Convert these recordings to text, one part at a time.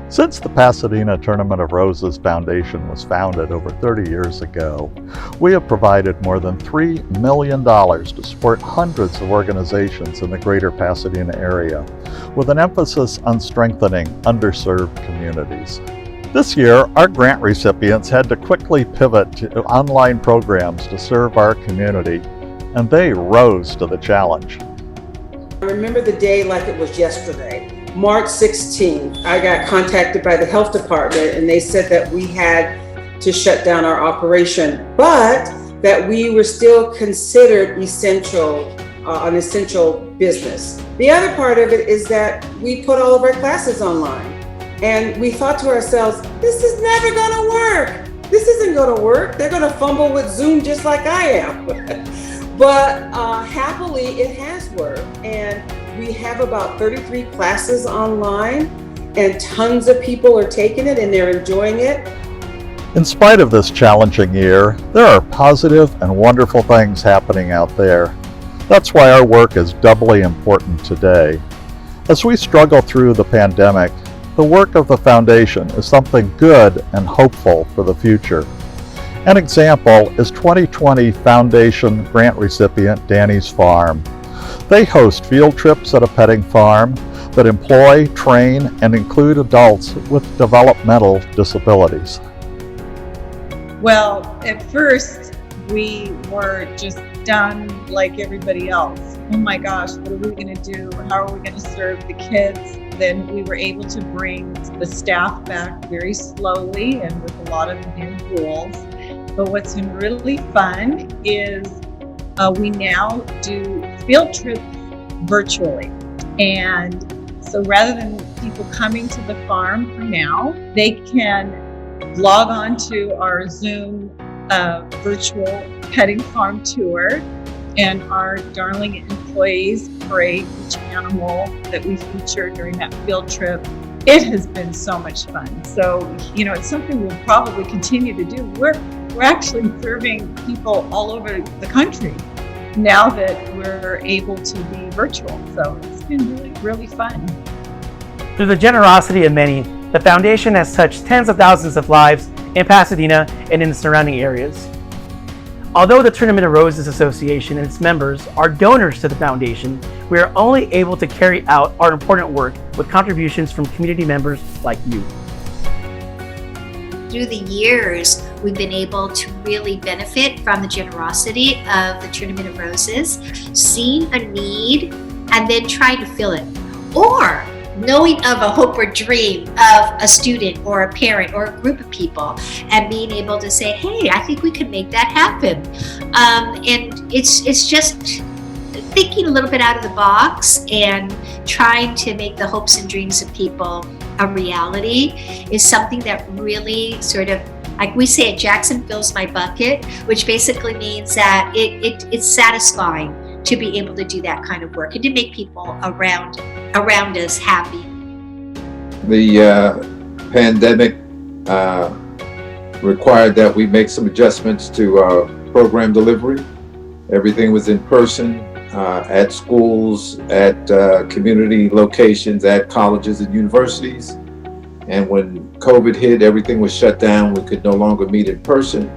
Since the Pasadena Tournament of Roses Foundation was founded over 30 years ago, we have provided more than $3 million to support hundreds of organizations in the greater Pasadena area, with an emphasis on strengthening underserved communities. This year, our grant recipients had to quickly pivot to online programs to serve our community, and they rose to the challenge. I remember the day like it was yesterday. March 16th, I got contacted by the health department and they said that we had to shut down our operation, but that we were still considered essential, an essential business. The other part of it is that we put all of our classes online and we thought to ourselves, this is never gonna work. This isn't gonna work. They're gonna fumble with Zoom just like I am. But happily, it has worked. And we have about 33 classes online and tons of people are taking it and they're enjoying it. In spite of this challenging year, there are positive and wonderful things happening out there. That's why our work is doubly important today. As we struggle through the pandemic, the work of the Foundation is something good and hopeful for the future. An example is 2020 Foundation grant recipient Danny's Farm. They host field trips at a petting farm that employ, train, and include adults with developmental disabilities. Well, at first, we were just done like everybody else. Oh my gosh, what are we going to do? How are we going to serve the kids? Then we were able to bring the staff back very slowly and with a lot of new rules. But what's been really fun is we now do field trips virtually. And so rather than people coming to the farm for now, they can log on to our Zoom virtual petting farm tour, and our darling employees parade each animal that we feature during that field trip. It has been so much fun. So, it's something we'll probably continue to do. We're actually serving people all over the country now that we're able to be virtual. So it's been really, really fun. Through the generosity of many, the Foundation has touched tens of thousands of lives in Pasadena and in the surrounding areas. Although the Tournament of Roses Association and its members are donors to the Foundation, we are only able to carry out our important work with contributions from community members like you. Through the years, we've been able to really benefit from the generosity of the Tournament of Roses, seeing a need and then trying to fill it, or knowing of a hope or dream of a student or a parent or a group of people and being able to say, hey, I think we could make that happen. And it's just thinking a little bit out of the box and trying to make the hopes and dreams of people a reality is something that really sort of, like we say, Jackson fills my bucket, which basically means that it's satisfying to be able to do that kind of work and to make people around us happy. The pandemic required that we make some adjustments to our program delivery. Everything was in person, at schools, at community locations, at colleges and universities. And when COVID hit, everything was shut down. We could no longer meet in person.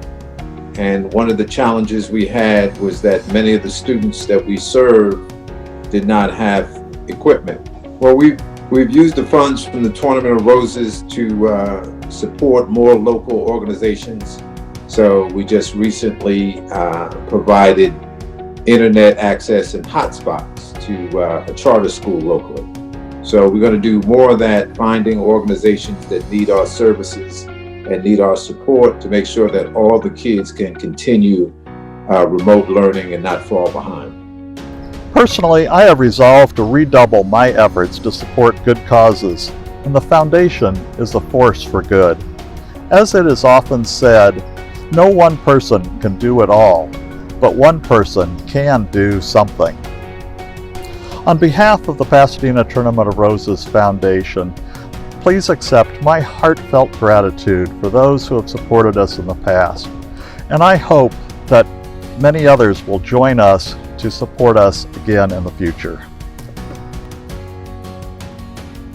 And one of the challenges we had was that many of the students that we serve did not have equipment. Well, we've used the funds from the Tournament of Roses to support more local organizations. So we just recently provided internet access and hotspots to a charter school locally. So we're going to do more of that, finding organizations that need our services and need our support to make sure that all the kids can continue remote learning and not fall behind. Personally, I have resolved to redouble my efforts to support good causes, and the Foundation is a force for good. As it is often said, no one person can do it all, but one person can do something. On behalf of the Pasadena Tournament of Roses Foundation, please accept my heartfelt gratitude for those who have supported us in the past, and I hope that many others will join us to support us again in the future.